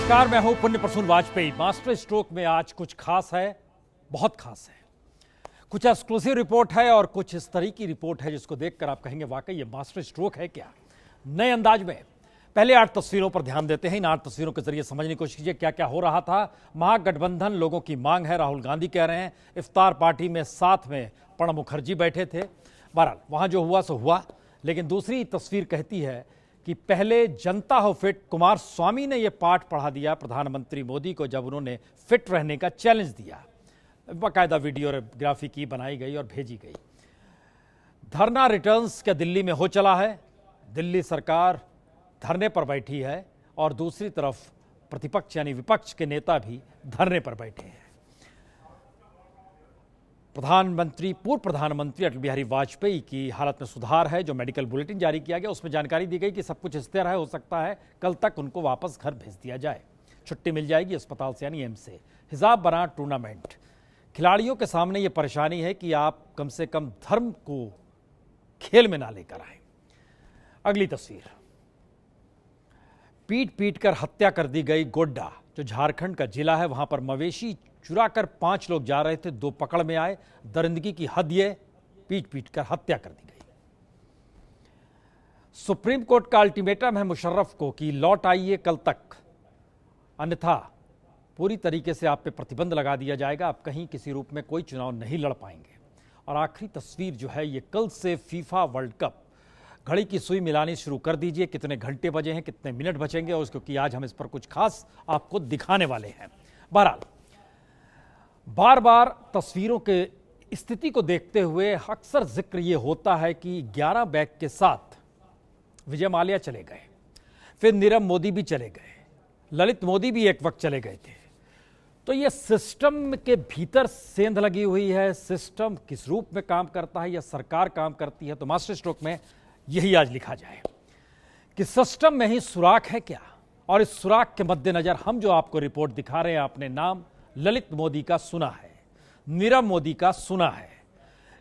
नमस्कार, मैं हूं पुण्य प्रसून वाजपेयी। मास्टर स्ट्रोक में आज कुछ खास है, बहुत खास है। कुछ एक्सक्लूसिव रिपोर्ट है और कुछ इस तरह की रिपोर्ट है जिसको देखकर आप कहेंगे वाकई ये मास्टर स्ट्रोक है क्या। नए अंदाज में पहले 8 तस्वीरों पर ध्यान देते हैं। इन 8 तस्वीरों के जरिए समझने की कोशिश कीजिए क्या क्या हो रहा था। महागठबंधन लोगों की मांग है, राहुल गांधी कह रहे हैं। इफ्तार पार्टी में साथ में प्रणब मुखर्जी बैठे थे। बहरहाल वहां जो हुआ सो हुआ, लेकिन दूसरी तस्वीर कहती है कि पहले जनता हो फिट। कुमार स्वामी ने यह पाठ पढ़ा दिया प्रधानमंत्री मोदी को जब उन्होंने फिट रहने का चैलेंज दिया। बाकायदा वीडियोग्राफी की बनाई गई और भेजी गई। धरना रिटर्न्स क्या दिल्ली में हो चला है। दिल्ली सरकार धरने पर बैठी है और दूसरी तरफ प्रतिपक्ष यानी विपक्ष के नेता भी धरने पर बैठे हैं। पूर्व प्रधानमंत्री अटल बिहारी वाजपेयी की हालत में सुधार है। जो मेडिकल बुलेटिन जारी किया गया उसमें जानकारी दी गई कि सब कुछ स्थिर है, हो सकता है कल तक उनको वापस घर भेज दिया जाए, छुट्टी मिल जाएगी अस्पताल से यानी एम्स से। हिसाब बना टूर्नामेंट। खिलाड़ियों के सामने ये परेशानी है कि आप कम से कम धर्म को खेल में ना लेकर आए। अगली तस्वीर, पीट पीट कर हत्या कर दी गई। गोड्डा जो झारखंड का जिला है, वहां पर मवेशी चुराकर 5 लोग जा रहे थे, 2 पकड़ में आए। दरिंदगी की हद ये, पीट पीट कर हत्या कर दी गई। सुप्रीम कोर्ट का अल्टीमेटम है मुशर्रफ को कि लौट आइए कल तक, अन्यथा पूरी तरीके से आप पे प्रतिबंध लगा दिया जाएगा। आप कहीं किसी रूप में कोई चुनाव नहीं लड़ पाएंगे। और आखिरी तस्वीर जो है, ये कल से फीफा वर्ल्ड कप। घड़ी की सुई मिलानी शुरू कर दीजिए, कितने घंटे बजे हैं, कितने मिनट बचेंगे, और क्योंकि आज हम इस पर कुछ खास आपको दिखाने वाले हैं। बहरहाल बार बार तस्वीरों के स्थिति को देखते हुए अक्सर जिक्र ये होता है कि 11 बैग के साथ विजय माल्या चले गए, फिर नीरव मोदी भी चले गए, ललित मोदी भी एक वक्त चले गए थे। तो ये सिस्टम के भीतर सेंध लगी हुई है। सिस्टम किस रूप में काम करता है या सरकार काम करती है, तो मास्टर स्ट्रोक में यही आज लिखा जाए कि सिस्टम में ही सुराख है क्या। और इस सुराख के मद्देनजर हम जो आपको रिपोर्ट दिखा रहे हैं, आपने नाम ललित मोदी का सुना है, नीरव मोदी का सुना है।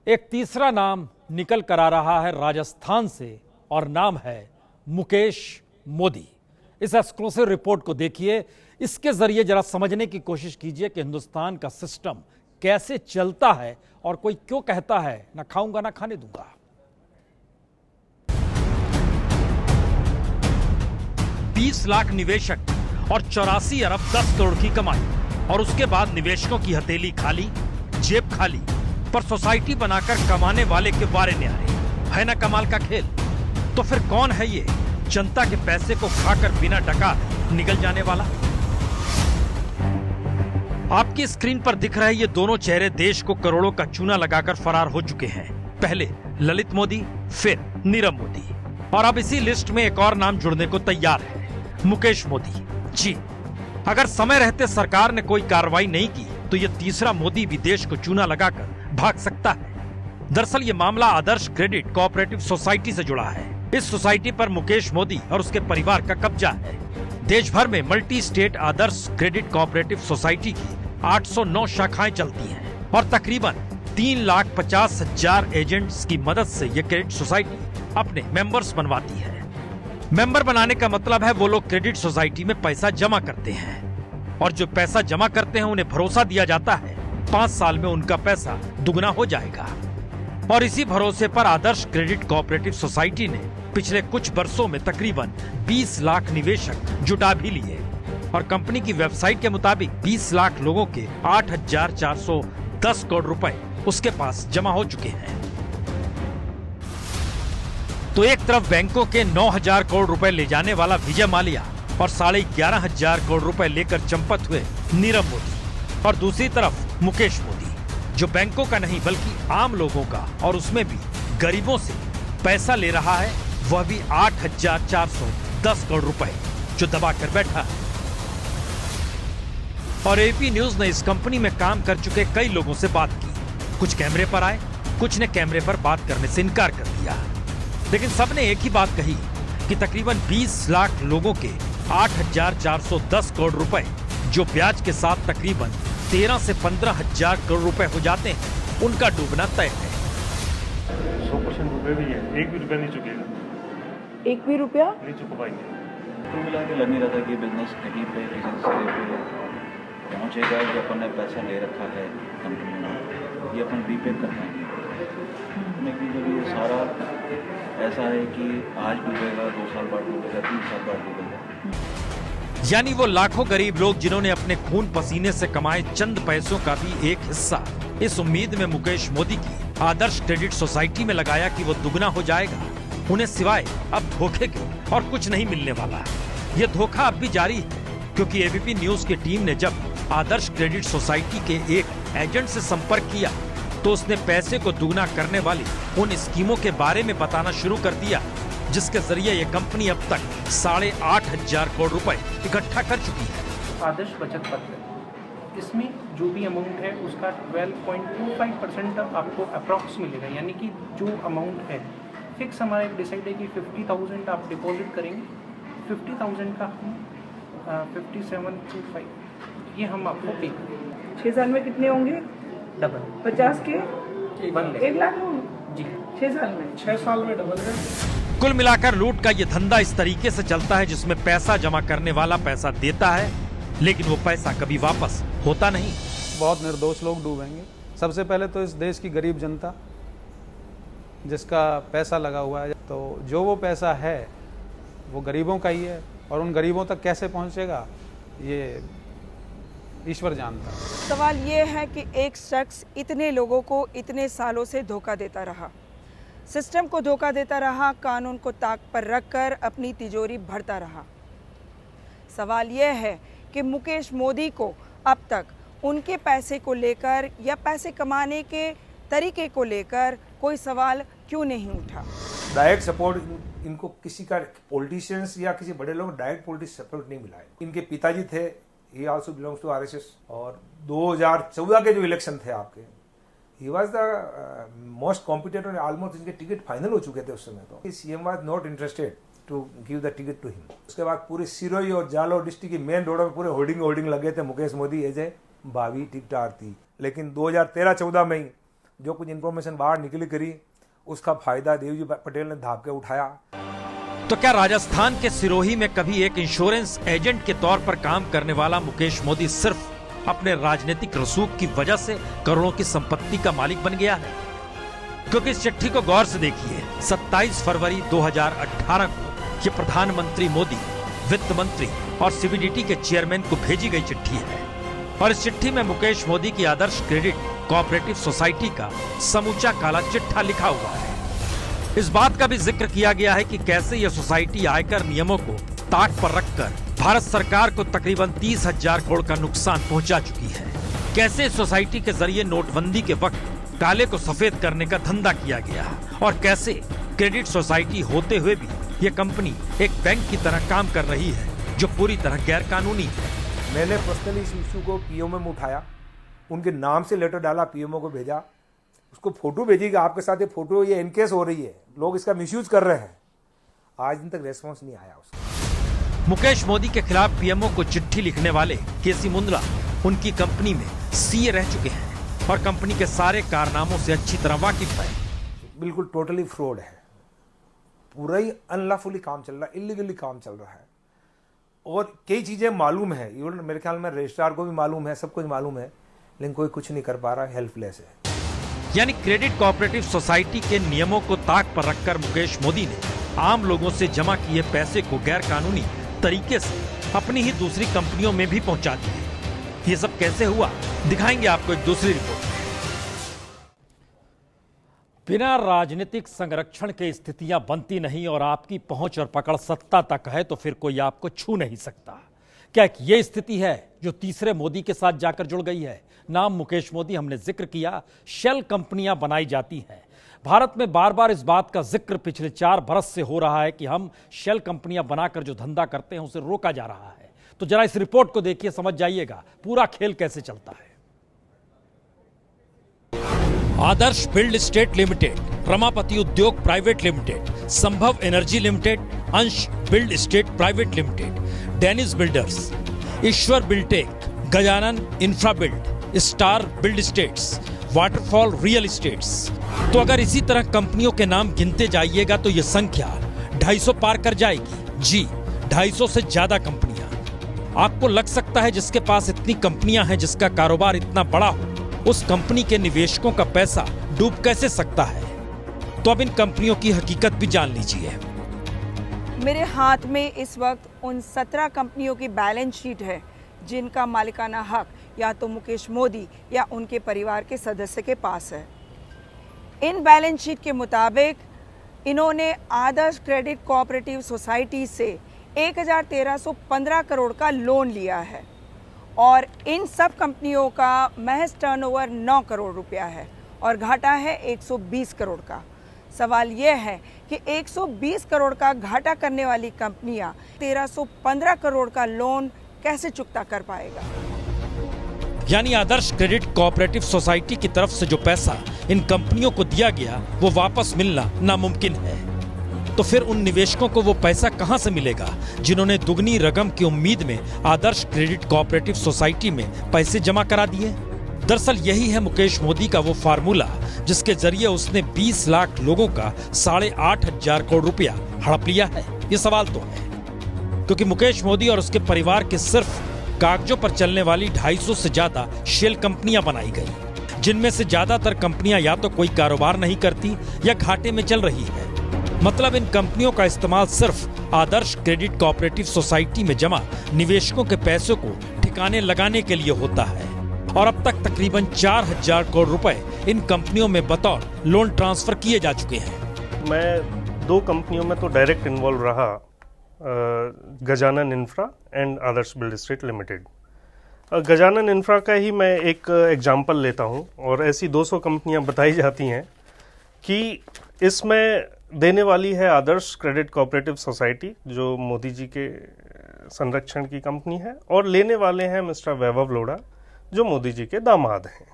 एक तीसरा नाम निकल कर आ रहा है राजस्थान से और नाम है मुकेश मोदी। इस एक्सक्लूसिव रिपोर्ट को देखिए, इसके जरिए जरा समझने की कोशिश कीजिए कि हिंदुस्तान का सिस्टम कैसे चलता है और कोई क्यों कहता है ना खाऊंगा ना खाने दूंगा। $20 लाख निवेशक और 84 अरब 10 करोड़ की कमाई, और उसके बाद निवेशकों की हथेली खाली, जेब खाली, पर सोसाइटी बनाकर कमाने वाले के बारे न्यारे। है ना कमाल का खेल। तो फिर कौन है ये जनता के पैसे को खाकर बिना डका निकल जाने वाला। आपकी स्क्रीन पर दिख रहे ये दोनों चेहरे देश को करोड़ों का चूना लगाकर फरार हो चुके हैं। पहले ललित मोदी, फिर नीरव मोदी, और अब इसी लिस्ट में एक और नाम जुड़ने को तैयार है, मुकेश मोदी। जी, अगर समय रहते सरकार ने कोई कार्रवाई नहीं की तो ये तीसरा मोदी भी देश को चूना लगाकर भाग सकता है। दरअसल ये मामला आदर्श क्रेडिट कोऑपरेटिव सोसाइटी से जुड़ा है। इस सोसाइटी पर मुकेश मोदी और उसके परिवार का कब्जा है। देश भर में मल्टी स्टेट आदर्श क्रेडिट कोऑपरेटिव सोसाइटी की 809 शाखाएं चलती हैं और तकरीबन 3,50,000 एजेंट्स की मदद से ये क्रेडिट सोसाइटी अपने मेंबर्स बनवाती है। मेंबर बनाने का मतलब है वो लोग क्रेडिट सोसाइटी में पैसा जमा करते हैं, और जो पैसा जमा करते हैं उन्हें भरोसा दिया जाता है 5 साल में उनका पैसा दुगना हो जाएगा। और इसी भरोसे पर आदर्श क्रेडिट कोऑपरेटिव सोसाइटी ने पिछले कुछ वर्षों में तकरीबन 20 लाख निवेशक जुटा भी लिए, और कंपनी की वेबसाइट के मुताबिक 20 लाख लोगों के 8,410 करोड़ रुपए उसके पास जमा हो चुके हैं। तो एक तरफ बैंकों के 9,000 करोड़ रुपए ले जाने वाला विजय माल्या और 11,500 करोड़ रुपए लेकर चंपत हुए नीरव मोदी, और दूसरी तरफ मुकेश मोदी जो बैंकों का नहीं बल्कि आम लोगों का, और उसमें भी गरीबों से पैसा ले रहा है, वह भी 8,410 करोड़ रुपए जो दबा कर बैठा है। और एपी न्यूज ने इस कंपनी में काम कर चुके कई लोगों से बात की। कुछ कैमरे पर आए, कुछ ने कैमरे पर बात करने से इनकार कर दिया, लेकिन सबने एक ही बात कही कि तकरीबन 20 लाख लोगों के 8,410 करोड़ रुपए जो ब्याज के साथ तकरीबन 13 से 15,000 करोड़ रुपए हो जाते हैं, उनका डूबना तय है। 100% रुपए भी है, 1 भी रुपया नहीं चुकेगा। 1 भी रुपया नहीं चुका पाएंगे। कुल मिला के लग नहीं रहा था कि बिजनेस कहीं पे किसी सिरे पे पहुँचेगा कि अपन ने पैसा ले रखा है कंपनी में ये अपन रीपे कर पाएंगे। लेकिन जब ये सारा ऐसा है कि आज डूबेगा, 2 साल बाद डूबेगा, 3 साल बाद डूबेगा। यानी वो लाखों गरीब लोग जिन्होंने अपने खून पसीने से कमाए चंद पैसों का भी एक हिस्सा इस उम्मीद में मुकेश मोदी की आदर्श क्रेडिट सोसाइटी में लगाया कि वो दुगना हो जाएगा, उन्हें सिवाय अब धोखे के और कुछ नहीं मिलने वाला है। ये धोखा अब भी जारी है, क्योंकि एबीपी न्यूज की टीम ने जब आदर्श क्रेडिट सोसाइटी के एक एजेंट से संपर्क किया तो उसने पैसे को दुगना करने वाली उन स्कीमों के बारे में बताना शुरू कर दिया जिसके जरिए ये कंपनी अब तक 8,500 करोड़ रुपए इकट्ठा कर चुकी है। आदर्श बचत पत्र, इसमें जो भी अमाउंट है उसका 12.25% आपको अप्रॉक्स मिलेगा, यानी कि जो अमाउंट है फिक्स हमारा डिसाइड है कि 50,000 आप डिपॉजिट करेंगे, 50,000 का हम 5725 ये हम आपको पे करेंगे। 6 साल में कितने होंगे? डबल 50 के 1 लाख जी 6 साल में। 6 साल में डबल है। कुल मिलाकर लूट का ये धंधा इस तरीके से चलता है जिसमें पैसा जमा करने वाला पैसा देता है लेकिन वो पैसा कभी वापस होता नहीं। बहुत निर्दोष लोग डूबेंगे। सबसे पहले तो इस देश की गरीब जनता जिसका पैसा लगा हुआ है, तो जो वो पैसा है वो गरीबों का ही है और उन गरीबों तक कैसे पहुंचेगा ये ईश्वर जानता है। सवाल ये है कि एक शख्स इतने लोगों को इतने सालों से धोखा देता रहा, सिस्टम को धोखा देता रहा, कानून को ताक पर रखकर अपनी तिजोरी भरता रहा। सवाल यह है कि मुकेश मोदी को अब तक उनके पैसे को लेकर या पैसे कमाने के तरीके को लेकर कोई सवाल क्यों नहीं उठा? डायरेक्ट सपोर्ट इनको किसी का पॉलिटिशियंस या किसी बड़े लोग डायरेक्ट पॉलिटिक्स सपोर्ट नहीं मिला है। इनके पिताजी थे, he also belongs to RSS, और 2014 के जो इलेक्शन थे आपके, he was the most competent और ऑलमोस्ट इनके टिकट फाइनल हो चुके थे उस समय। तो CM was not interested to give the ticket to him. उसके बाद पूरे सिरोही और जालौर डिस्ट्रिक्ट की मेन रोडों में पूरे होर्डिंग लगे थे, मुकेश मोदी एज ए भावी टिकटार थी। लेकिन 2013-14 में ही जो कुछ इन्फॉर्मेशन बाहर निकली करी उसका फायदा देवजी पटेल ने धाप के उठाया। तो क्या राजस्थान के सिरोही में कभी एक इंश्योरेंस एजेंट के तौर पर काम करने वाला मुकेश मोदी सिर्फ अपने राजनीतिक रसूख की वजह से करोड़ों की संपत्ति का मालिक बन गया है? क्योंकि इस चिट्ठी को गौर से देखिए। 27 फरवरी 2018 को ये प्रधानमंत्री मोदी, वित्त मंत्री और सीबीडीटी के चेयरमैन को भेजी गई चिट्ठी है और इस चिट्ठी में मुकेश मोदी की आदर्श क्रेडिट कोऑपरेटिव सोसाइटी का समूचा काला चिट्ठा लिखा हुआ है। इस बात का भी जिक्र किया गया है कि कैसे यह सोसाइटी आयकर नियमों को ताक पर रखकर भारत सरकार को तकरीबन 30,000 करोड़ का नुकसान पहुंचा चुकी है। कैसे इस सोसाइटी के जरिए नोटबंदी के वक्त काले को सफेद करने का धंधा किया गया और कैसे क्रेडिट सोसाइटी होते हुए भी ये कंपनी एक बैंक की तरह काम कर रही है जो पूरी तरह गैर कानूनी है। मैंने पर्सनली इस इशू को पीएमओ में उठाया, उनके नाम से लेटर डाला, पीएमओ को भेजा, उसको फोटो भेजी कि आपके साथ ये फोटो ये इनकेस हो रही है, लोग इसका मिसयूज कर रहे हैं। आज दिन तक रेस्पॉन्स नहीं आया उसका। मुकेश मोदी के खिलाफ पीएमओ को चिट्ठी लिखने वाले केसी मुंद्रा उनकी कंपनी में सीए रह चुके हैं और कंपनी के सारे कारनामों से अच्छी तरह वाकिफ है। बिल्कुल टोटली फ्रॉड है, पूरा ही अनलॉफुली काम चल रहा है, इलीगली काम चल रहा है और कई चीजें मालूम है, इवन मेरे ख्याल में रजिस्ट्रार को भी मालूम है, सब कुछ मालूम है, लेकिन कोई कुछ नहीं कर पा रहा, हेल्पलेस है। यानी क्रेडिट कोऑपरेटिव सोसाइटी के नियमों को ताक पर रखकर मुकेश मोदी ने आम लोगों से जमा किए पैसे को गैर कानूनी तरीके से अपनी ही दूसरी कंपनियों में भी पहुंचा दिए। ये सब कैसे हुआ, दिखाएंगे आपको एक दूसरी रिपोर्ट। बिना राजनीतिक संरक्षण के स्थितियां बनती नहीं और आपकी पहुंच और पकड़ सत्ता तक है तो फिर कोई आपको छू नहीं सकता। क्या ये स्थिति है जो तीसरे मोदी के साथ जाकर जुड़ गई है? नाम मुकेश मोदी हमने जिक्र किया, शेल कंपनियां बनाई जाती हैं। भारत में बार बार इस बात का जिक्र पिछले 4 बरस से हो रहा है कि हम शेल कंपनियां बनाकर जो धंधा करते हैं उसे रोका जा रहा है। तो जरा इस रिपोर्ट को देखिए, समझ जाइएगा पूरा खेल कैसे चलता है। Adarsh build estate limited, Ramapati Udyog private limited, Sambhav energy limited, Ansh build estate private limited, Dennis builders, Ishwar Biltech, Gajanan infra build, star build estates, waterfall real estates. तो अगर इसी तरह कंपनियों के नाम गिनते जाइएगा तो यह संख्या 250 पार कर जाएगी। जी, 250 से ज्यादा कंपनियां। आपको लग सकता है जिसके पास इतनी कंपनियां हैं, जिसका कारोबार इतना बड़ा हो, उस कंपनी के निवेशकों का पैसा डूब कैसे सकता है? तो अब इन कंपनियों की हकीकत भी जान लीजिए। मेरे हाथ में इस वक्त उन 17 कंपनियों की बैलेंस शीट है जिनका मालिकाना हक या तो मुकेश मोदी या उनके परिवार के सदस्य के पास है। इन बैलेंस शीट के मुताबिक इन्होंने आदर्श क्रेडिट कोऑपरेटिव सोसाइटी से 1115 करोड़ का लोन लिया है और इन सब कंपनियों का महज टर्नओवर 9 करोड़ रुपया है और घाटा है 120 करोड़ का। सवाल यह है कि 120 करोड़ का घाटा करने वाली कंपनियां 1315 करोड़ का लोन कैसे चुकता कर पाएगा? यानी आदर्श क्रेडिट कोऑपरेटिव सोसाइटी की तरफ से जो पैसा इन कंपनियों को दिया गया वो वापस मिलना नामुमकिन है। तो फिर उन निवेशकों को वो पैसा कहां से मिलेगा जिन्होंने दुगनी रकम की उम्मीद में आदर्श क्रेडिट कोऑपरेटिव सोसाइटी में पैसे जमा करा दिए? दरअसल यही है मुकेश मोदी का वो फार्मूला जिसके जरिए उसने 20 लाख लोगों का 8,500 करोड़ रुपया हड़प लिया है। ये सवाल तो है क्योंकि मुकेश मोदी और उसके परिवार के सिर्फ कागजों पर चलने वाली 250 से ज्यादा शेल कंपनियां बनाई गई, जिनमें से ज्यादातर कंपनियां या तो कोई कारोबार नहीं करती या घाटे में चल रही है। मतलब इन कंपनियों का इस्तेमाल सिर्फ आदर्श क्रेडिट कोऑपरेटिव सोसाइटी में जमा निवेशकों के पैसों को ठिकाने लगाने के लिए होता है और अब तक तकरीबन 4,000 करोड़ रुपए इन कंपनियों में बतौर लोन ट्रांसफर किए जा चुके हैं। मैं 2 कंपनियों में तो डायरेक्ट इन्वॉल्व रहा, Gajanan infra and Adarsh build estate limited. Gajanan infra का ही मैं एक एग्जांपल लेता हूं और ऐसी 200 कंपनियां बताई जाती हैं कि इसमें देने वाली है आदर्श क्रेडिट कोऑपरेटिव सोसाइटी जो मोदी जी के संरक्षण की कंपनी है और लेने वाले हैं मिस्टर वैभव लोढ़ा जो मोदी जी के दामाद हैं।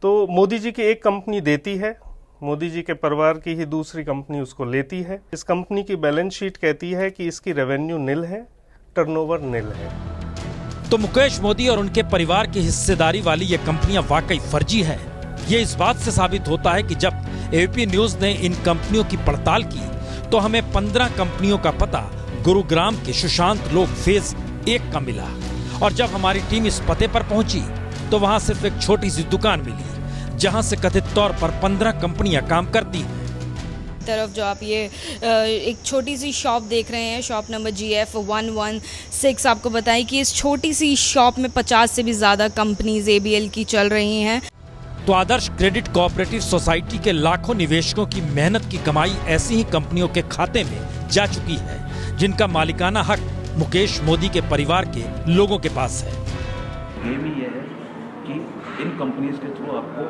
तो मोदी जी की एक कंपनी देती है, मोदी जी के परिवार की ही दूसरी कंपनी उसको लेती है। इस कंपनी की बैलेंस शीट कहती है कि इसकी रेवेन्यू निल है, टर्नओवर निल है। तो मुकेश मोदी और उनके परिवार की हिस्सेदारी वाली ये कंपनियां वाकई फर्जी हैं। ये इस बात से साबित होता है कि जब एबीपी न्यूज ने इन कंपनियों की पड़ताल की तो हमें 15 कंपनियों का पता गुरुग्राम के सुशांत लोक फेज 1 का मिला और जब हमारी टीम इस पते पर पहुंची तो वहां सिर्फ एक छोटी सी दुकान मिली जहां से कथित तौर पर 15 कंपनियां काम करती हैं। तरफ जो आप ये एक छोटी सी शॉप देख रहे हैं, शॉप नंबर GF 116, आपको बताएं कि इस छोटी सी शॉप में 50 से भी ज़्यादा कंपनीज ABL की चल रही हैं। तो आदर्श क्रेडिट कोऑपरेटिव सोसाइटी के लाखों निवेशकों की मेहनत की कमाई ऐसी ही कंपनियों के खाते में जा चुकी है जिनका मालिकाना हक मुकेश मोदी के परिवार के लोगों के पास है। ये भी ये है कि इन कंपनीज के थ्रू आपको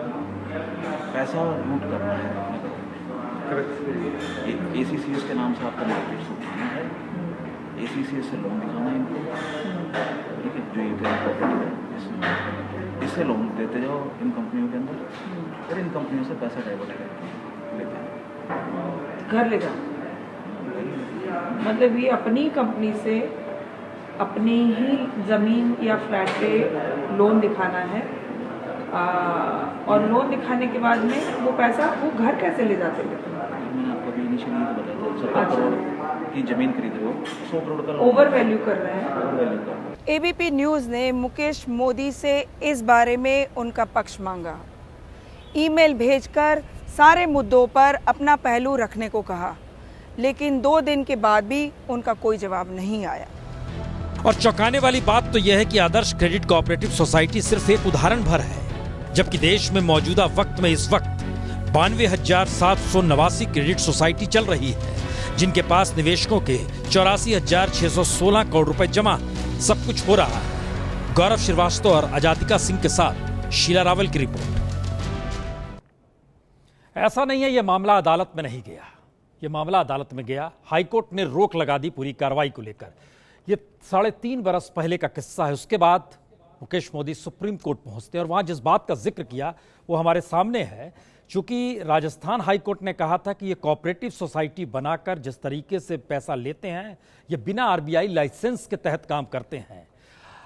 पैसा लूट करना है। ACCS के नाम से आपको मार्केट से उठाना है, ACCS से लोन दिखाना है इनको, ठीक है, जो यूपीआई प्रॉपर्टी है इससे लोन देते जाओ इन कंपनियों के अंदर, फिर इन कंपनियों से पैसा डाइवर्ट करके लेते घर ले जाओ, मतलब ये अपनी कंपनी से अपनी ही ज़मीन या फ्लैट पे लोन दिखाना है और लोन दिखाने के बाद में वो पैसा वो घर कैसे ले जाते हैं? मैंने आपको अभी इनिशियली तो बताया था 17 करोड़ की ज़मीन खरीद रहे हो, 100 करोड़ का ओवर वैल्यू कर रहे हैं। ओवर वैल्यू का। एबीपी न्यूज़ ने मुकेश मोदी से इस बारे में उनका पक्ष मांगा, ईमेल भेजकर सारे मुद्दों पर अपना पहलू रखने को कहा, लेकिन 2 दिन के बाद भी उनका कोई जवाब नहीं आया। और चौंकाने वाली बात तो यह है कि आदर्श क्रेडिट कोऑपरेटिव सोसाइटी सिर्फ एक उदाहरण भर है, जबकि देश में मौजूदा वक्त में इस वक्त 92,789 क्रेडिट सोसाइटी चल रही है जिनके पास निवेशकों के 84,616 करोड़ रुपए जमा। सब कुछ हो रहा है। गौरव श्रीवास्तव और अजातिका सिंह के साथ शीला रावल की रिपोर्ट। ऐसा नहीं है ये मामला अदालत में नहीं गया, ये मामला अदालत में गया। हाईकोर्ट ने रोक लगा दी पूरी कार्रवाई को लेकर। ये 3.5 बरस पहले का किस्सा है। उसके बाद मुकेश मोदी सुप्रीम कोर्ट पहुंचते हैं और वहां जिस बात का जिक्र किया वो हमारे सामने है। चूंकि राजस्थान हाईकोर्ट ने कहा था कि ये कोऑपरेटिव सोसाइटी बनाकर जिस तरीके से पैसा लेते हैं ये बिना RBI लाइसेंस के तहत काम करते हैं।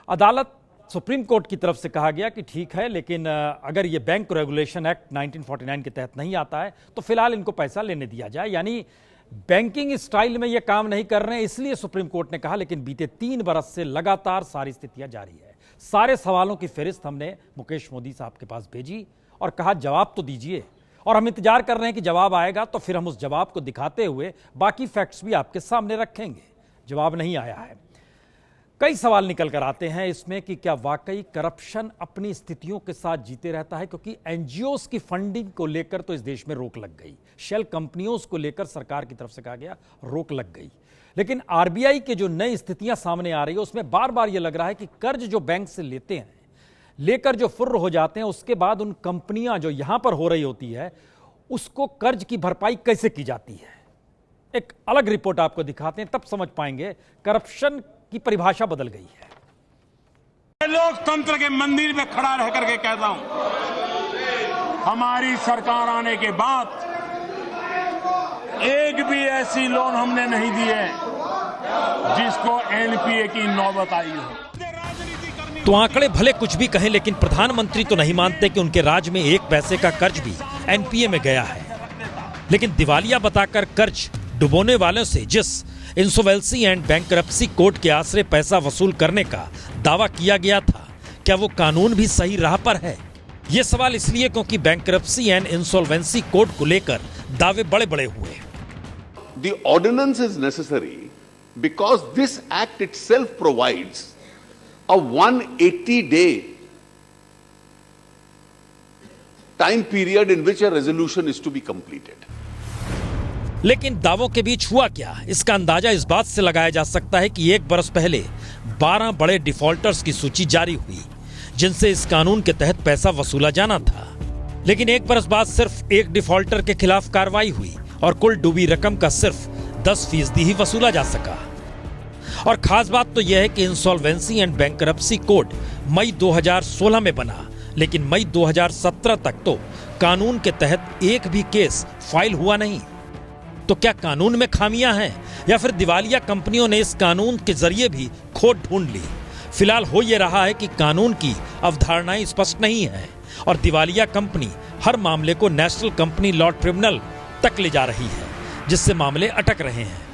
अदालत सुप्रीम कोर्ट की तरफ से कहा गया कि ठीक है, लेकिन अगर ये बैंक रेगुलेशन एक्ट 1949 के तहत नहीं आता है तो फिलहाल इनको पैसा लेने दिया जाए। यानी बैंकिंग स्टाइल में ये काम नहीं कर रहे हैं, इसलिए सुप्रीम कोर्ट ने कहा। लेकिन बीते 3 बरस से लगातार सारी स्थितियां जारी है। सारे सवालों की फहरिस्त हमने मुकेश मोदी साहब के पास भेजी और कहा जवाब तो दीजिए, और हम इंतजार कर रहे हैं कि जवाब आएगा तो फिर हम उस जवाब को दिखाते हुए बाकी फैक्ट्स भी आपके सामने रखेंगे। जवाब नहीं आया है। कई सवाल निकल कर आते हैं इसमें कि क्या वाकई करप्शन अपनी स्थितियों के साथ जीते रहता है, क्योंकि एनजीओस की फंडिंग को लेकर तो इस देश में रोक लग गई, शेल कंपनियों को लेकर सरकार की तरफ से कहा गया रोक लग गई। लेकिन आरबीआई के जो नई स्थितियां सामने आ रही है उसमें बार बार यह लग रहा है कि कर्ज जो बैंक से लेते हैं, लेकर जो फुर्र हो जाते हैं, उसके बाद उन कंपनियां जो यहां पर हो रही होती है उसको कर्ज की भरपाई कैसे की जाती है। एक अलग रिपोर्ट आपको दिखाते हैं, तब समझ पाएंगे करप्शन की परिभाषा बदल गई है। लोकतंत्र के मंदिर में खड़ा रह करके कहता हूं, हमारी सरकार आने के बाद एक भी ऐसी लोन हमने नहीं दी है जिसको एनपीए की नौबत आई हो। तो आंकड़े भले कुछ भी कहें, लेकिन प्रधानमंत्री तो नहीं मानते कि उनके राज्य में 1 पैसे का कर्ज भी एनपीए में गया है। लेकिन दिवालिया बताकर कर्ज डुबोने वालों से जिस इंसॉल्वेंसी एंड बैंकरप्सी कोर्ट के आश्रय पैसा वसूल करने का दावा किया गया था, क्या वो कानून भी सही राह पर है? ये सवाल इसलिए क्योंकि बैंकरप्सी एंड इंसॉल्वेंसी कोर्ट को लेकर दावे बड़े बड़े हुए। The ordinance is necessary because this act itself provides a 180-day time period in which a resolution is to be completed. लेकिन दावों के बीच हुआ क्या, इसका अंदाजा इस बात से लगाया जा सकता है कि 1 बरस पहले 12 बड़े डिफॉल्टर्स की सूची जारी हुई जिनसे इस कानून के तहत पैसा वसूला जाना था। लेकिन 1 बरस बाद सिर्फ एक डिफॉल्टर के खिलाफ कार्रवाई हुई और कुल डूबी रकम का सिर्फ 10% ही वसूला जा सका। और खास बात तो यह है कि इंसॉल्वेंसी एंड बैंकरप्सी कोड मई 2016 में बना, लेकिन मई 2017 तक तो कानून के तहत एक भी केस फाइल हुआ नहीं। तो क्या कानून में खामियां हैं या फिर दिवालिया कंपनियों ने इस कानून के जरिए भी खोट ढूंढ ली? फिलहाल हो यह रहा है कि कानून की अवधारणाएं स्पष्ट नहीं है और दिवालिया कंपनी हर मामले को नेशनल कंपनी लॉ ट्रिब्यूनल तक ले जा रही है, जिससे मामले अटक रहे हैं।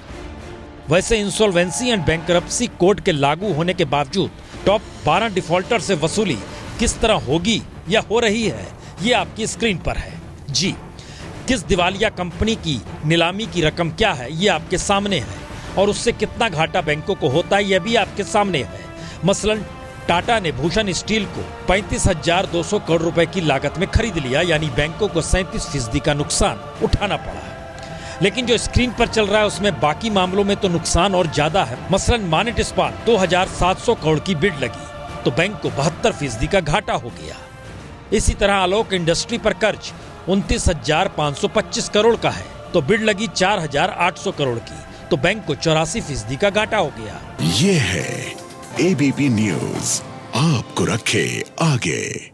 वैसे इंसॉल्वेंसी एंड बैंकरप्सी कोड के लागू होने के बावजूद टॉप 12 डिफॉल्टर से वसूली किस तरह होगी या हो रही है, ये आपकी स्क्रीन पर है। जी, किस दिवालिया कंपनी की नीलामी की रकम क्या है ये आपके सामने है, और उससे कितना घाटा बैंकों को होता है यह भी आपके सामने है। मसलन टाटा ने भूषण स्टील को 35,200 करोड़ रुपए की लागत में खरीद लिया, यानी बैंकों को 37% का नुकसान उठाना पड़ा। लेकिन जो स्क्रीन पर चल रहा है उसमें बाकी मामलों में तो नुकसान और ज्यादा है। मसलन मानेट इस्पात 2,700 करोड़ की बिड लगी तो बैंक को 72% का घाटा हो गया। इसी तरह आलोक इंडस्ट्री पर कर्ज 29,525 करोड़ का है तो बिड लगी 4,800 करोड़ की, तो बैंक को 84% का घाटा हो गया। ये है एबीपी न्यूज़, आपको रखे आगे।